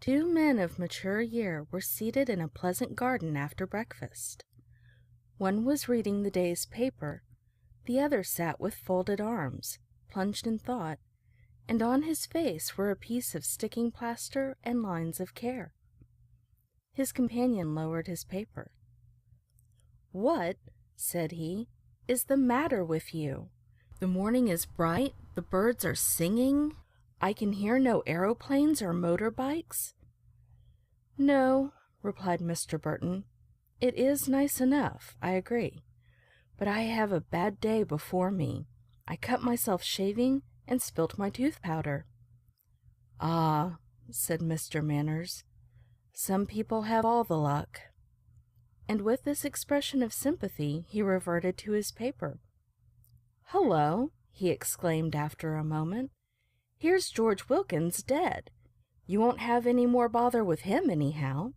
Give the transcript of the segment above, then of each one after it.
Two men of mature year were seated in a pleasant garden after breakfast. One was reading the day's paper, the other sat with folded arms, plunged in thought, and on his face were a piece of sticking plaster and lines of care. His companion lowered his paper. "What," said he, "is the matter with you? The morning is bright, the birds are singing, I can hear no aeroplanes or motor bikes." "No," replied Mr. Burton, "it is nice enough, I agree. But I have a bad day before me. I cut myself shaving and spilt my tooth powder." "Ah," said Mr. Manners, "some people have all the luck." And with this expression of sympathy he reverted to his paper. "Hullo!" he exclaimed after a moment. "Here's George Wilkins dead. You won't have any more bother with him, anyhow."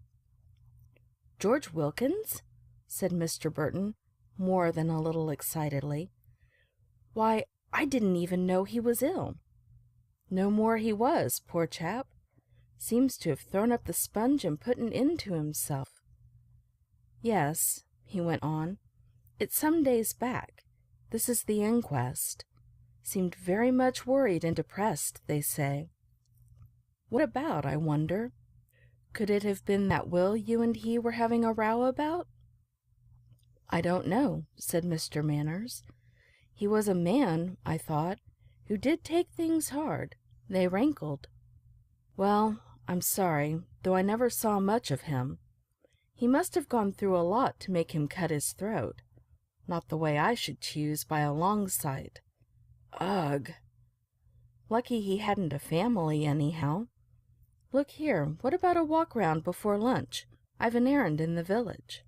"George Wilkins?" said Mr. Burton, more than a little excitedly. "Why, I didn't even know he was ill." "No more he was, poor chap. Seems to have thrown up the sponge and put an end to himself. Yes," he went on, "it's some days back. This is the inquest. Seemed very much worried and depressed, they say." "What about, I wonder? Could it have been that will you and he were having a row about?" "I don't know," said Mr. Manners. "He was a man, I thought, who did take things hard. They rankled. Well, I'm sorry, though I never saw much of him. He must have gone through a lot to make him cut his throat. Not the way I should choose by a long sight. Ugh! Lucky he hadn't a family, anyhow. Look here, what about a walk round before lunch? I've an errand in the village."